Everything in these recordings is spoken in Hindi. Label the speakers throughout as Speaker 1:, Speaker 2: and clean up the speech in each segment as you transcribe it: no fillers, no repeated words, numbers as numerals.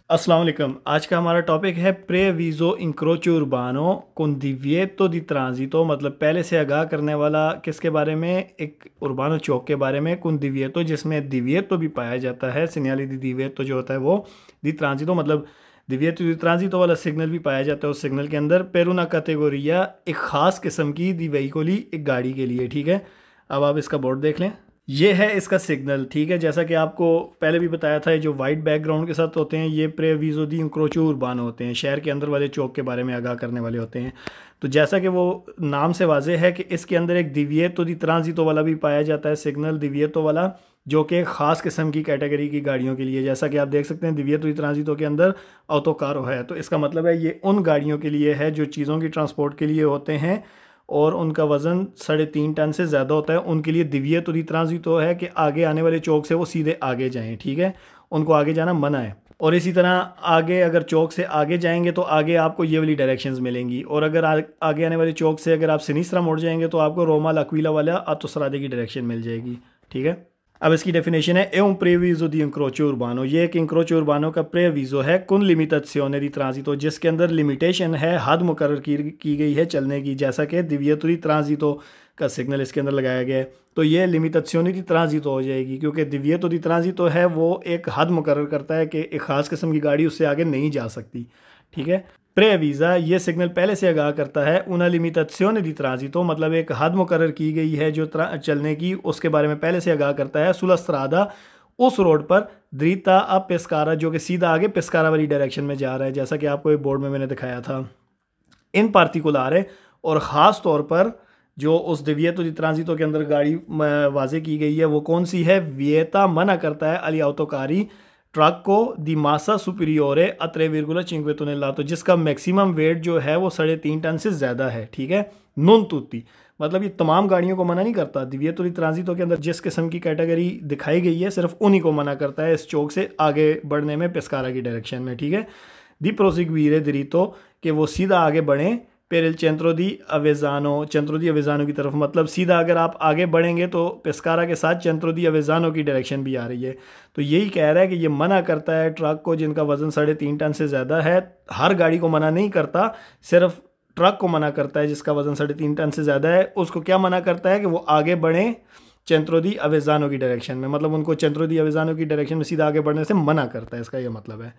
Speaker 1: अस्सलाम वालेकुम। आज का हमारा टॉपिक है प्रेविज़ो इंक्रोचो उर्बानो con divieto di transito, मतलब पहले से आगाह करने वाला किसके बारे में, एक उर्बानो चौक के बारे में, con divieto जिसमें divieto भी पाया जाता है, सिग्नल दी divieto जो होता है वो दी ट्रांजिटो मतलब divieto di transito वाला सिग्नल भी पाया जाता है उस सिग्नल के अंदर per una categoria एक ख़ास किस्म की दी veicoli एक गाड़ी के लिए। ठीक है, अब आप इसका बोर्ड देख लें, ये है इसका सिग्नल। ठीक है, जैसा कि आपको पहले भी बताया था, जो वाइट बैकग्राउंड के साथ होते हैं ये प्रेविज़ो दी इंक्रोचो उर्बानो होते हैं, शहर के अंदर वाले चौक के बारे में आगाह करने वाले होते हैं। तो जैसा कि वो नाम से वाज़े है कि इसके अंदर एक दिविएतो दी ट्रांजिटो वाला भी पाया जाता है सिग्नल, दिविएतो वाला, जो कि ख़ास किस्म की कैटेगरी की गाड़ियों के लिए। जैसा कि आप देख सकते हैं दिविएतो दी ट्रांजिटो के अंदर ऑटोकारो है, तो इसका मतलब है ये उन गाड़ियों के लिए है जो चीज़ों की ट्रांसपोर्ट के लिए होते हैं और उनका वज़न 3.5 टन से ज़्यादा होता है। उनके लिए दिविएतो दी ट्रांजिटो है कि आगे आने वाले चौक से वो सीधे आगे जाएं। ठीक है, उनको आगे जाना मना है। और इसी तरह आगे अगर चौक से आगे जाएंगे तो आगे आपको ये वाली डायरेक्शंस मिलेंगी, और अगर आगे आने वाले चौक से अगर आप सिनिस्त्रा मोड़ जाएंगे तो आपको रोमा लक्विला वाला ऑटोस्ट्रादे की डायरेक्शन मिल जाएगी। ठीक है, अब इसकी डेफिनेशन है ए un preavviso di incrocio urbano, ये एक इंक्रोचो उर्बानो का प्रेविज़ो है कुन लिमिटाzione di transito, जिसके अंदर लिमिटेशन है, हद मुकर्रर की गई है चलने की, जैसा कि दिविएतो दी ट्रांजिटो का सिग्नल इसके अंदर लगाया गया है। तो ये लिमिटाzione di transito हो जाएगी, क्योंकि दिविएतो दी ट्रांजिटो है वो एक हद मुकर्रर करता है कि एक ख़ास किस्म की गाड़ी उससे आगे नहीं जा सकती। ठीक है, प्रेविज़ा ये सिग्नल पहले से आगाह करता है una limitazione di transito, मतलब एक हद मुकर्रर की गई है जो चलने की, उसके बारे में पहले से आगाह करता है। sulla strada उस रोड पर, dritta a Pescara जो कि सीधा आगे पेस्कारा वाली डायरेक्शन में जा रहा है, जैसा कि आपको एक बोर्ड में मैंने दिखाया था। इन पार्टिकुलारे और ख़ास तौर पर जो उस दिविएतो दी ट्रांजिटो के अंदर गाड़ी वाजे की गई है वो कौन सी है, विएता मना करता है अली ऑटोकारी ट्रक को दी मासा सुपीरियोरे a 3,5 टनेल्लातो, जिसका मैक्सिमम वेट जो है वो 3.5 टन से ज़्यादा है। ठीक है, नॉन तुत्ती मतलब ये तमाम गाड़ियों को मना नहीं करता। दिविएतो दी ट्रांजिटो के अंदर जिस किस्म की कैटेगरी दिखाई गई है सिर्फ उन्हीं को मना करता है इस चौक से आगे बढ़ने में पेस्कारा की डायरेक्शन में। ठीक है, दी प्रोसिग्वीरे दिरितो कि वो सीधा आगे बढ़ें पेरिल चेंट्रो दी अवेजानो की तरफ, मतलब सीधा अगर आप आगे बढ़ेंगे तो पेस्कारा के साथ चेंट्रो दी अवेजानो की डायरेक्शन भी आ रही है। तो यही कह रहा है कि ये मना करता है ट्रक को जिनका वज़न 3.5 टन से ज़्यादा है। हर गाड़ी को मना नहीं करता, सिर्फ ट्रक को मना करता है जिसका वज़न 3.5 टन से ज़्यादा है। उसको क्या मना करता है कि वो आगे बढ़ें चेंट्रो दी अवेजानो की डायरेक्शन में, मतलब उनको चेंट्रो दी अवेजानो की डायरेक्शन में सीधा आगे बढ़ने से मना करता है, इसका ये मतलब है।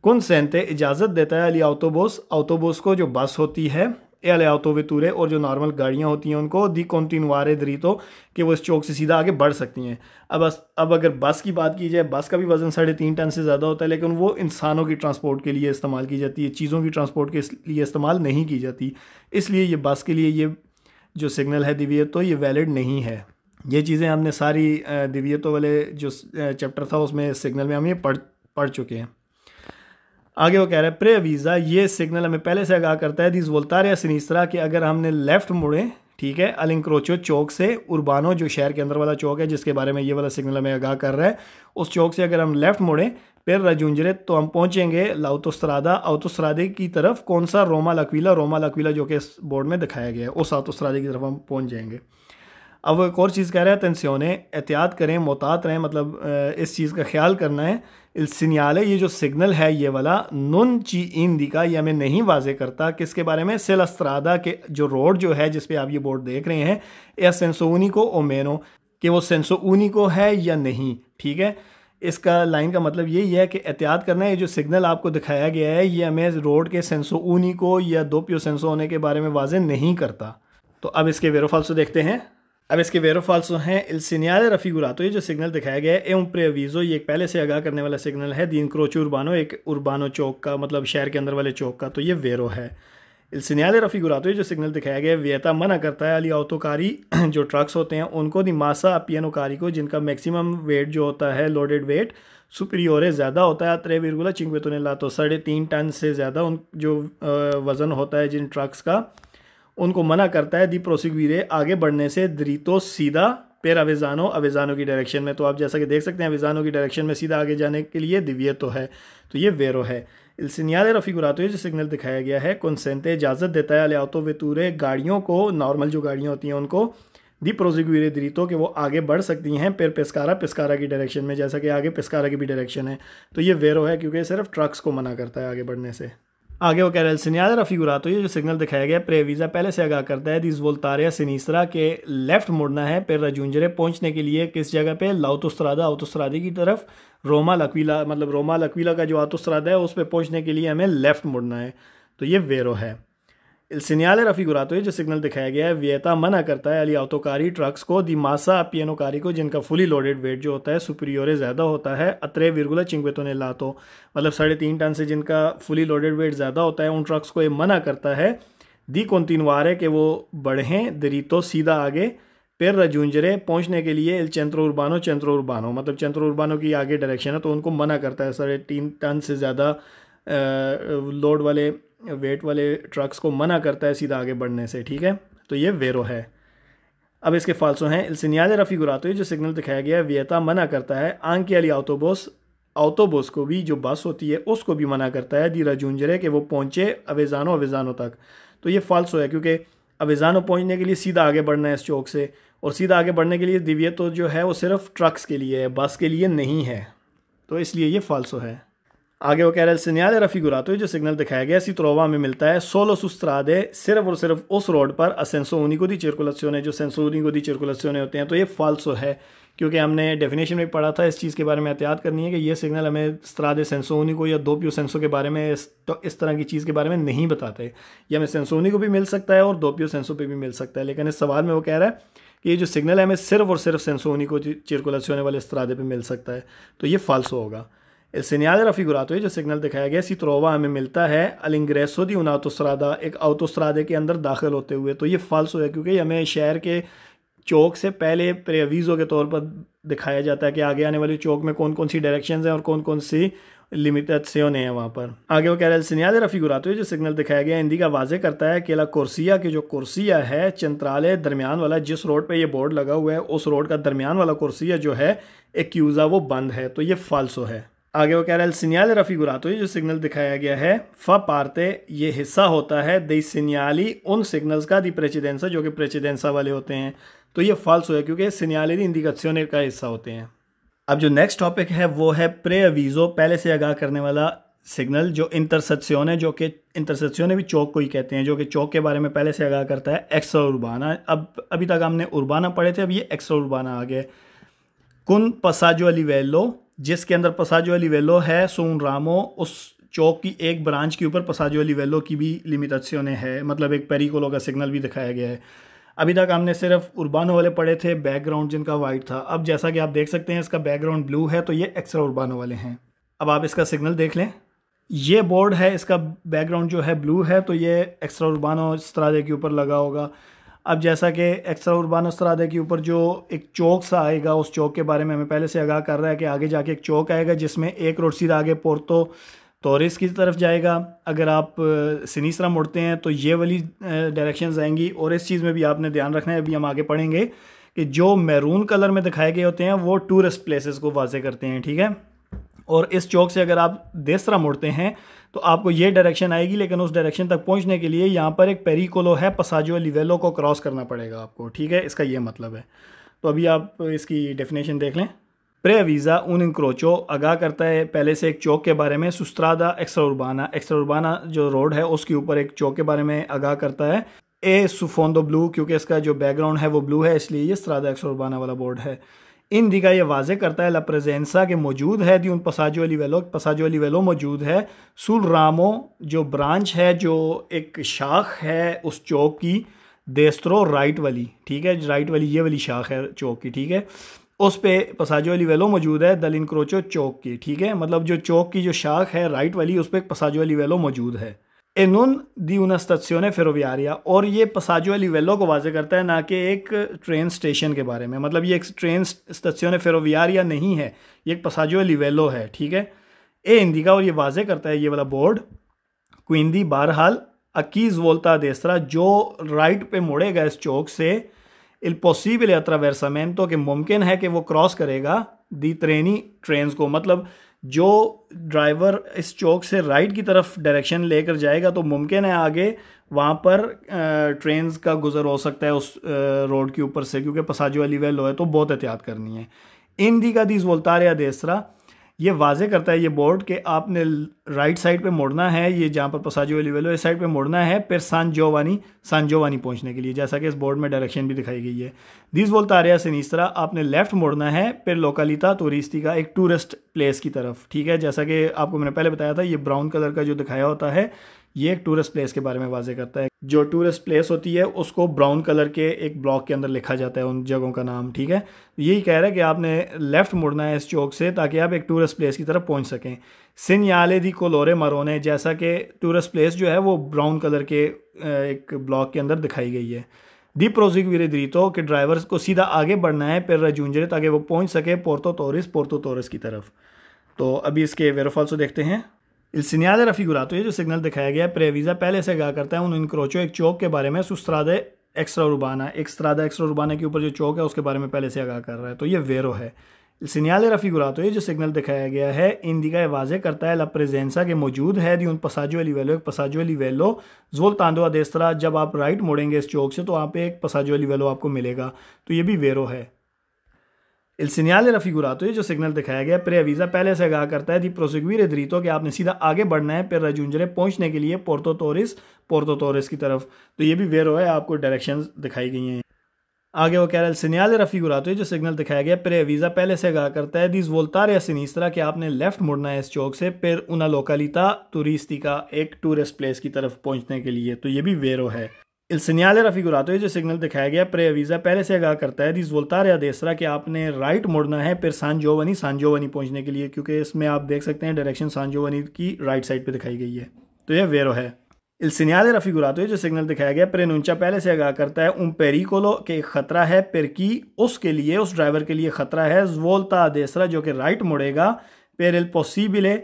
Speaker 1: कंसेंटे इजाज़त देता है अली ऑटोबस को, जो बस होती है, ए अले ऑटोवेतूरे और जो नॉर्मल गाड़ियाँ होती हैं उनको, दी कॉन्टिन्यूआरे दरीतो कि वो इस चौक से सीधा आगे बढ़ सकती हैं। अब अगर बस की बात की जाए, बस का भी वज़न 3.5 टन से ज़्यादा होता है, लेकिन वो इंसानों की ट्रांसपोर्ट के लिए इस्तेमाल की जाती है, चीज़ों की ट्रांसपोर्ट के लिए इस्तेमाल नहीं की जाती। इसलिए ये बस के लिए ये जो सिग्नल है दिविएतो ये वैलिड नहीं है। ये चीज़ें हमने सारी दिविएतो वाले जो चैप्टर था उसमें सिग्नल में हम ये पढ़ चुके हैं। आगे वो कह रहा है प्रेविज़ा ये सिग्नल हमें पहले से आगाह करता है दी वोल्तारिया सिनिस्त्रा कि अगर हमने लेफ़्ट मुड़े, ठीक है, अलिंक्रोचो चौक से उर्बानो जो शहर के अंदर वाला चौक है जिसके बारे में ये वाला सिग्नल हमें आगाह कर रहा है, उस चौक से अगर हम लेफ़्ट मुड़े फिर रजूंजरे तो हम पहुंचेंगे ऑटोस्ट्रादे की तरफ। कौन सा, रोमा लक्विला जो कि इस बोर्ड में दिखाया गया है, उस ऑटोस्ट्रादे की तरफ हम पहुँच जाएंगे। अब वो एक और चीज़ कह रहा है, अटेंसियोने एहतियात करें, मोहतात रहें, मतलब इस चीज़ का ख्याल करना है। इल सिग्नल ये जो सिग्नल है ये वाला नॉन ची इंदी का, ये हमें नहीं वाजे करता किसके बारे में, सेला स्ट्रादा के जो रोड जो है जिस पे आप ये बोर्ड देख रहे हैं, या सेंसो ऊनिको ओ मेनो, कि वो सेंसो ऊनिको है या नहीं। ठीक है, इसका लाइन का मतलब यही है कि एहतियात करना है, जो सिग्नल आपको दिखाया गया है ये हमें रोड के सेंसो ऊनिको या दोपियो सेंसो होने के बारे में वाजे नहीं करता। तो अब इसके वेरो फाल्सो देखते हैं। अब इसके वेरो फाल्सो हैं इल सिग्नale raffigurato, ये जो सिग्नल दिखाया गया है ए un preavviso, ये एक पहले से आगाह करने वाला सिग्नल है दी इंक्रोचो उर्बानो, एक उर्बानो चौक का, मतलब शहर के अंदर वाले चौक का, तो ये वेरो है। इल सिग्नale raffigurato ये जो सिग्नल दिखाया गया है वियता मना करता है अली ऑटोकारी जो ट्रक्स होते हैं उनको, दी मासा पियानोकारी को जिनका मैक्सिमम वेट जो होता है लोडेड वेट सुपीरियोरे ज़्यादा होता है 3,5 टनेल्लातो, 3.5 टन से ज़्यादा उन जो वज़न होता है जिन ट्रक्स का, उनको मना करता है दी प्रोसिग्वीरे आगे बढ़ने से दरीतो सीधा पेर अवेजानो की डायरेक्शन में। तो आप जैसा कि देख सकते हैं अवेजानो की डायरेक्शन में सीधा आगे जाने के लिए दिविएतो है, तो ये वेरो है। इल सिग्नale raffigurato जो सिग्नल दिखाया गया है कंसेंटे इजाज़त देता है अले ऑटोवेतूरे गाड़ियों को, नॉर्मल जो गाड़ियाँ होती हैं उनको, दी प्रोसिक्यूरे दरीतो कि वो आगे बढ़ सकती हैं पर पेस्कारा की डायरेक्शन में, जैसा कि आगे पेस्कारा की भी डायरेक्शन है। तो ये वेरो है क्योंकि सिर्फ ट्रक्स को मना करता है आगे बढ़ने से। आगे वो कह रहे हैं सिन्याल रफीगुरा, तो ये जो सिग्नल दिखाया गया प्रेवीज़ा पहले से आगाह करता है दिस वोल्तारिया सिनीस्त्रा के लेफ्ट मुड़ना है पर रजूंजरे पहुंचने के लिए किस जगह पे, लाउतोस्त्रादा ऑटोस्त्रादे की तरफ, रोमा लक्विला मतलब रोमा लक्विला का जो ऑटोस्त्रादा है उस पर पहुंचने के लिए हमें लेफ्ट मुड़ना है। तो ये वेरो है। सिन्याल रफीगुरा, तो ये जो सिग्नल दिखाया गया है वियता मना करता है अली ऑटोकारी ट्रक्स को दी मासा पियानोकारी को जिनका फुली लोडेड वेट जो होता है सुपीरियोरे ज़्यादा होता है अत्रे विरगुला चिंगवेतोने लातो, मतलब 3.5 टन से जिनका फुली लोडेड वेट ज़्यादा होता है उन ट्रक्स को ये मना करता है दी कॉन्टिन्युआरे के वो बढ़ें दरीतो सीधा आगे पर रजूंजरे पहुंचने के लिए चेंट्रो उर्बानो मतलब चेंट्रो उर्बानो की आगे डायरेक्शन है तो उनको मना करता है 3.5 टन से ज़्यादा लोड वाले वेट वाले ट्रक्स को मना करता है सीधा आगे बढ़ने से। ठीक है, तो ये वेरो है। अब इसके फाल्सो हैं सिन्याल रफीगुरा, तो ये जो सिग्नल दिखाया गया है वियता मना करता है आंकी अली ऑटोबोस को भी जो बस होती है उसको भी मना करता है दी रजूंजरे कि वो पहुँचे अवेजानो तक। तो ये फाल्सो है क्योंकि अवेजानो पहुँचने के लिए सीधा आगे बढ़ना है इस चौक से, और सीधा आगे बढ़ने के लिए दिव्यतो जो है वो सिर्फ ट्रक्स के लिए है, बस के लिए नहीं है, तो इसलिए ये फाल्सो है। आगे वो कह रहे हैं सिन्याल रफीगुरा, तो ये जो सिग्नल दिखाया गया सित्रोवा में मिलता है सोलो सुस्त्रादे सिर्फ और सिर्फ उस रोड पर असेंसो उनिको दी चिर्कुलेशन है जो सेंसो उनिको दी चिर्कुलेशन होते हैं। तो ये फाल्सो है क्योंकि हमने डेफिनेशन में पढ़ा था, इस चीज़ के बारे में एहतियात करनी है कि ये सिग्नल हमें स्त्रादे सेंसो उनिको या दोपियो सेंसो के बारे में इस तरह की चीज़ के बारे में नहीं बताते। ये हमें सेंसो उनिको भी मिल सकता है और दोपियो सेंसो पे भी मिल सकता है, लेकिन इस सवाल में वो कह रहा है कि ये जो सिग्नल है हमें सिर्फ और सिर्फ सेंसो उनिको चिर्कुलेशन वाले स्त्रादे पे मिल सकता है, तो ये फाल्सो होगा। सिन्याल रफीगुरा, तो ये जो सिग्नल दिखाया गया सित्रोवा हमें मिलता है अलिंग्रेसो दी उन ऑटोस्त्रादा एक ऑटोस्त्रादे के अंदर दाखिल होते हुए, तो ये फाल्सो है क्योंकि हमें शहर के चौक से पहले प्रेवीज़ो के तौर पर दिखाया जाता है कि आगे आने वाले चौक में कौन कौन सी डायरेक्शंस हैं और कौन कौन सी लिमिटेशन है वहाँ पर। आगे वो कह रहे हैं सिन्याल रफीगुरा, तो ये जो सिग्नल दिखाया गया हिंदी का वाजे करता है कि ला कुर्सिया की जो कुर्सिया है चंत्राले दरमियान वाला जिस रोड पे ये बोर्ड लगा हुआ है उस रोड का दरमियान वाला कुर्सिया जो है एक्यूज़ा वो बंद है, तो ये फाल्सो है। आगे वो कह रहा है सिन्याल रफीगुरा, तो ये जो सिग्नल दिखाया गया है फ पारते ये हिस्सा होता है दई सिन्याली उन सिग्नल्स का दी प्रेसिडेंसा जो कि प्रेसिडेंसा वाले होते हैं, तो ये फाल्सो है क्योंकि सिन्याली दी इंडिकेशने का हिस्सा होते हैं। अब जो नेक्स्ट टॉपिक है वो है प्रे अवीज़ो पहले से आगाह करने वाला सिग्नल जो इंटरसेक्शन है, जो कि इंटरसेक्शन भी चौक को ही कहते हैं, जो कि चौक के बारे में पहले से आगाह करता है एक्स्ट्रा उर्बाना। अब अभी तक हमने उर्बाना पढ़े थे, अब ये एक्स्ट्रा उर्बाना आ गया। कुन पसाजो लिवेलो जिसके अंदर पसाजो लिवेलो है सोन रामो उस चौक की एक ब्रांच के ऊपर पसाजो लिवेलो की भी लिमिटेशन है, मतलब एक पेरिकोलो का सिग्नल भी दिखाया गया है। अभी तक हमने सिर्फ उर्बानो वाले पढ़े थे, बैकग्राउंड जिनका वाइट था। अब जैसा कि आप देख सकते हैं इसका बैकग्राउंड ब्लू है, तो ये एक्स्ट्रा उर्बानो वाले हैं। अब आप इसका सिग्नल देख लें, ये बोर्ड है, इसका बैकग्राउंड जो है ब्लू है, तो ये एक्स्ट्रा उर्बानो स्त्रादे के ऊपर लगा होगा। अब जैसा कि एक्स्ट्रा उर्बानो स्त्रादे के ऊपर जो एक चौक सा आएगा, उस चौक के बारे में हमें पहले से आगाह कर रहा है कि आगे जाके एक चौक आएगा जिसमें एक रोड सीधा आगे पोर्तो तोरिस की तरफ जाएगा। अगर आप सिनीस्त्रा मुड़ते हैं तो ये वाली डायरेक्शंस आएंगी, और इस चीज़ में भी आपने ध्यान रखना है, अभी हम आगे पढ़ेंगे कि जो मैरून कलर में दिखाए गए होते हैं वो टूरिस्ट प्लेसेस को वाजे करते हैं, ठीक है। और इस चौक से अगर आप देसरा मुड़ते हैं तो आपको ये डायरेक्शन आएगी, लेकिन उस डायरेक्शन तक पहुंचने के लिए यहाँ पर एक पेरिकोलो है, पसाजो लिवेलो को क्रॉस करना पड़ेगा आपको, ठीक है। इसका ये मतलब है। तो अभी आप इसकी डेफिनेशन देख लें। प्रेवीज़ा उन इंक्रोचो आगाह करता है पहले से एक चौक के बारे में, सुस्त्रादा एक्स्ट्रा उर्बाना जो रोड है उसके ऊपर एक चौक के बारे में आगाह करता है। ए सुफोंदो ब्लू, क्योंकि इसका जो बैकग्राउंड है वो ब्लू है, इसलिए ये स्त्रादा एक्स्ट्रा उर्बाना वाला बोर्ड है। इन दिखा ये वाजे करता है ला प्रेजेंसा के मौजूद है दी उन पसाजो लिवेलो मौजूद है। सुल रामो जो ब्रांच है, जो एक शाख है उस चौक की, देस्त्रो राइट वाली, ठीक है, राइट वाली ये वाली शाख है चौक की, ठीक है, उस पे पसाजो लिवेलो मौजूद है। दल इंक्रोचो चौक की, ठीक है, मतलब जो चौक की जो शाख है राइट वाली उस पर पसाजो लिवेलो मौजूद है। एनुन दी una stazione ferroviaria, और ये पसाजो लिवेलो को वाजे करता है, ना कि एक ट्रेन स्टेशन के बारे में, मतलब ये एक ट्रेन स्टेशन फेरोवियारिया नहीं है, ये एक पसाजो लिवेलो है, ठीक है। ए इंडिका, और ये वाजे करता है ये वाला बोर्ड क्विंदी बहरहाल अकीज वोल्टा देस्त्रा जो राइट पे मुड़ेगा इस चौक से, इल पॉसिबल अट्रावेर्सामेंटो के मुमकिन है कि वो क्रॉस करेगा दी ट्रेनी ट्रेन्स को, मतलब जो ड्राइवर इस चौक से राइट की तरफ डायरेक्शन लेकर जाएगा तो मुमकिन है आगे वहाँ पर ट्रेन्स का गुजर हो सकता है उस रोड के ऊपर से, क्योंकि पसाजो वाली वेलो है तो बहुत एहतियात करनी है। इंडिका दी वोल्तारे आ देस्त्रा ये वाजे करता है ये बोर्ड कि आपने राइट साइड पे मुड़ना है, ये जहाँ पर पसाजो वाली वेलो इस साइड पे मुड़ना है फिर सान जोवानी पहुँचने के लिए, जैसा कि इस बोर्ड में डायरेक्शन भी दिखाई गई है। दिस वोल्तारे सिनिस्त्रा आपने लेफ्ट मुड़ना है फिर लोकालिता तुरिस्टिका एक टूरिस्ट प्लेस की तरफ, ठीक है। जैसा कि आपको मैंने पहले बताया था ये ब्राउन कलर का जो दिखाया होता है ये एक टूरिस्ट प्लेस के बारे में वाजे करता है। जो टूरिस्ट प्लेस होती है उसको ब्राउन कलर के एक ब्लॉक के अंदर लिखा जाता है उन जगहों का नाम, ठीक है। यही कह रहा है कि आपने लेफ़्ट मुड़ना है इस चौक से ताकि आप एक टूरिस्ट प्लेस की तरफ पहुंच सकें। सिन्याले दी कोलोरे मरोने, जैसा कि टूरिस्ट प्लेस जो है वो ब्राउन कलर के एक ब्लॉक के अंदर दिखाई गई है। दी प्रोसिक्यूरे द्रीतो कि ड्राइवर को सीधा आगे बढ़ना है फिर रजूंजरे ताकि वो पहुँच सके पोर्तो तोरिस की तरफ। तो अभी इसके वेरोफॉल्सो देखते हैं। इस सिग्नल रफिगुरातो ये जो सिग्नल दिखाया गया है प्रेवीज़ा पहले से आगाह करता है उन इनक्रोचो एक चौक के बारे में, सुस्त्रादा एक्स्ट्रा उर्बाना के ऊपर जो चौक है उसके बारे में पहले से आगाह कर रहा है, तो ये वेरो है। सिग्नल रफिगुरातो ये जो सिग्नल दिखाया गया है इंडिका वाजे करता है ला प्रेजेंसा के मौजूद है दी उन पसाजो वाली वेलो, एक पसाजो वाली वेलो जोल तांदो अदेस्त्रा, जब आप राइट मुड़ेंगे इस चौक से तो वहाँ पे एक पसाजो वाली वेलो आपको मिलेगा, तो ये भी वेरो है। इल सिग्नल रफिगुरातो ये जो सिग्नल दिखाया गया प्रेवीज़ा पहले से आगाह करता है दी प्रोसिक्यूरे द्रीतो कि आपने सीधा आगे बढ़ना है फिर रजूंजरे पहुंचने के लिए पोर्तो तोरिस की तरफ, तो ये भी वेरो है, आपको डायरेक्शंस दिखाई गई हैं। आगे वो कह रहा है सिग्नल रफिगुरातो ये जो सिग्नल दिखाया गया प्रेवीज़ा पहले से आगाह करता है दिस वोल्तारे सिनिस्त्रा कि आपने लेफ्ट मुड़ना है इस चौक से फिर उना लोकालिता तुरिस्टिका एक टूरिस्ट प्लेस की तरफ पहुंचने के लिए, तो ये भी वेरो है। इल सिग्नल रफिगुरातो ये जो सिग्नल दिखाया गया प्रेवीज़ा पहले से आगाह करता है दिस वोल्तारे अदेस्त्रा कि आपने राइट मुड़ना है फिर सान जोवानी पहुंचने के लिए, क्योंकि इसमें आप देख सकते हैं डायरेक्शन सान जोवानी की राइट साइड पे दिखाई गई है, तो यह वेरो है। इल सिग्नल रफिगुरातो ये जो सिग्नल दिखाया गया प्रेनुंचा पहले से आगाह करता है उन पेरिकोलो के खतरा है फिर की उसके लिए उस ड्राइवर के लिए खतरा है वोल्ता अदेस्त्रा जो कि राइट मुड़ेगा फिर इल पॉसिबले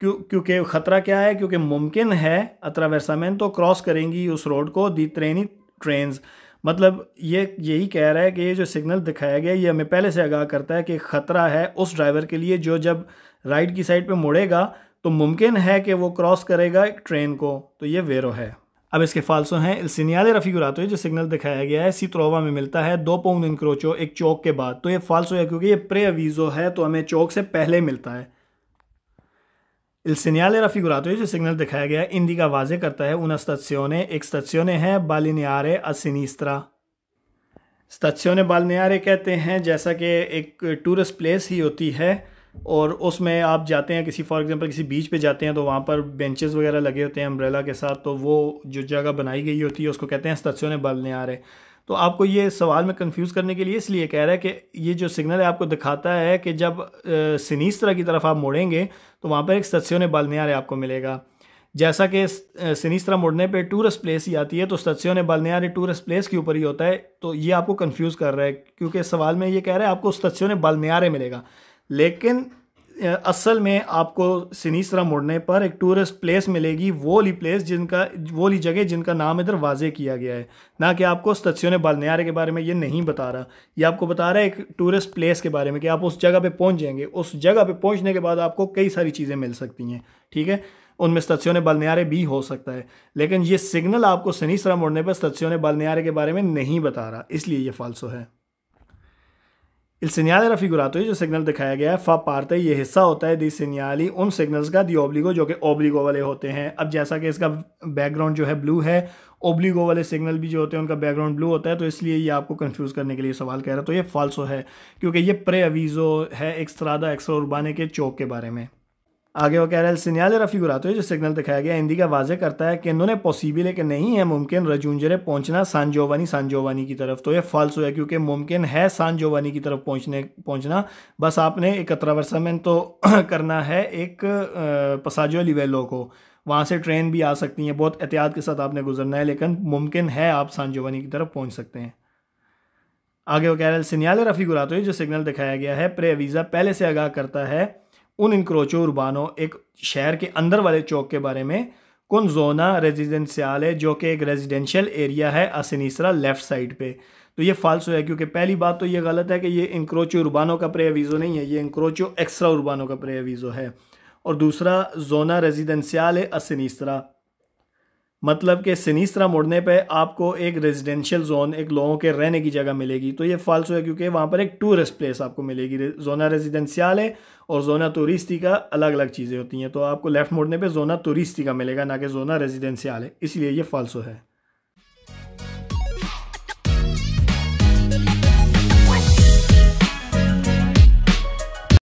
Speaker 1: क्योंकि ख़तरा क्या है, क्योंकि मुमकिन है अत्रावेर्सामेंटो क्रॉस करेंगी उस रोड को दी ट्रेन्स, मतलब ये यही कह रहा है कि ये जो सिग्नल दिखाया गया ये हमें पहले से आगाह करता है कि ख़तरा है उस ड्राइवर के लिए जो जब राइट की साइड पे मुड़ेगा तो मुमकिन है कि वो क्रॉस करेगा एक ट्रेन को, तो ये वेरो है। अब इसके फाल्सो हैं इल सिग्नल रफिगुरातो ये जो सिग्नल दिखाया गया है सित्रोवा में मिलता है 2 पाउंड इनक्रोचो एक चौक के बाद, तो ये फाल्सो है क्योंकि ये प्रे अवीज़ो है तो हमें चौक से पहले मिलता है। इल सिग्नल रफिगुरातो ये जो सिग्नल दिखाया गया है इंडिका वाजे करता है una stazione एक स्टेशियोने है बालिनियारे a sinistra। स्टेशियोने बालिनियारे कहते हैं जैसा कि एक टूरिस्ट प्लेस ही होती है और उसमें आप जाते हैं किसी फॉर एग्जांपल किसी बीच पे जाते हैं तो वहाँ पर बेंचेस वगैरह लगे होते हैं अम्ब्रेला के साथ, तो वो जो जगह बनाई गई होती है उसको कहते हैं स्टेशियोने बालिनियारे। तो आपको ये सवाल में कंफ्यूज करने के लिए इसलिए कह रहा है कि ये जो सिग्नल है आपको दिखाता है कि जब सिनिस्त्रा की तरफ आप मुड़ेंगे तो वहाँ पर एक स्टेशियोने बालिनियारे आपको मिलेगा। जैसा कि सिनिस्त्रा मुड़ने पे टूरिस्ट प्लेस ही आती है तो स्टेशियोने बालिनियारे टूरिस्ट प्लेस के ऊपर ही होता है, तो ये आपको कंफ्यूज कर रहा है क्योंकि सवाल में ये कह रहा है आपको स्टेशियोने बालिनियारे मिलेगा, लेकिन असल में आपको सिनिस्त्रा मुड़ने पर एक टूरिस्ट प्लेस मिलेगी, वो वाली जगह जिनका नाम इधर वाजे किया गया है, ना कि आपको स्टेशियोने बालिनियारे के बारे में ये नहीं बता रहा। ये आपको बता रहा है एक टूरिस्ट प्लेस के बारे में कि आप उस जगह पे पहुंच जाएंगे, उस जगह पे पहुंचने के बाद आपको कई सारी चीज़ें मिल सकती हैं, ठीक है, उनमें स्टेशियोने बालिनियारे भी हो सकता है, लेकिन ये सिग्नल आपको सिनिस्त्रा मुड़ने पर स्टेशियोने बालिनियारे के बारे में नहीं बता रहा, इसलिए ये फाल्सो है। इल सिग्नल रफिगुरातो ये जो सिग्नल दिखाया गया है फा पार्टे ये हिस्सा होता है दी सिग्नली उन सिग्नल्स का दी ओब्लिगो जो कि ओब्लिगो वाले होते हैं। अब जैसा कि इसका बैकग्राउंड जो है ब्लू है, ओब्लिगो वाले सिग्नल भी जो होते हैं उनका बैकग्राउंड ब्लू होता है, तो इसलिए ये आपको कंफ्यूज करने के लिए सवाल कह रहा है, तो ये फाल्सो है क्योंकि ये प्रे अवीज़ो है एक्स्ट्रादा एक्स्ट्रा उर्बाने के चौक के बारे में। आगे वो कह रहा है सिग्नल रफिगुरातो जो सिग्नल दिखाया गया इंडिका वाजे करता है कि इन्होंने पॉसिबल है कि नहीं है मुमकिन रजूंजरे पहुंचना सान जोवानी की तरफ, तो ये फाल्सो है क्योंकि मुमकिन है सान जोवानी की तरफ पहुंचना, बस आपने एक अत्रावर्सामेंट तो करना है एक पसाजो लिवेलो को, वहाँ से ट्रेन भी आ सकती हैं, बहुत एहतियात के साथ आपने गुजरना है, लेकिन मुमकिन है आप सान जोवानी की तरफ पहुँच सकते हैं। आगे वो कह रहा है सिग्नल रफिगुरातो जो सिग्नल दिखाया गया है प्रे अवीज़ा पहले से आगाह करता है उन इनक्रोचो उर्बानो एक शहर के अंदर वाले चौक के बारे में, कुन जोना रेजिडेंशियल है जो कि एक रेजिडेंशियल एरिया है सिनिस्त्रा लेफ्ट साइड पे, तो ये फाल्सो है, क्योंकि पहली बात तो ये गलत है कि ये इंक्रोचो उर्बानो का प्रेअवीज़ो नहीं है, ये इंक्रोचो एक्स्ट्रा उर्बानो का प्रेअवीज़ो है। और दूसरा जोना रेजिडेंशियल अ सिनिस्त्रा, मतलब कि सिनिस्त्रा मुड़ने पे आपको एक रेजिडेंशियल जोन, एक लोगों के रहने की जगह मिलेगी। तो ये फाल्सो है, क्योंकि वहाँ पर एक टूरिस्ट प्लेस आपको मिलेगी। जोना रेजिडेंशियल है और जोना टूरिस्टी का अलग अलग चीज़ें होती हैं। तो आपको लेफ़्ट मुड़ने पे जोना टूरिस्टी का मिलेगा, ना कि जोना रेजिडेंशियल है, इसलिए ये फाल्सो है।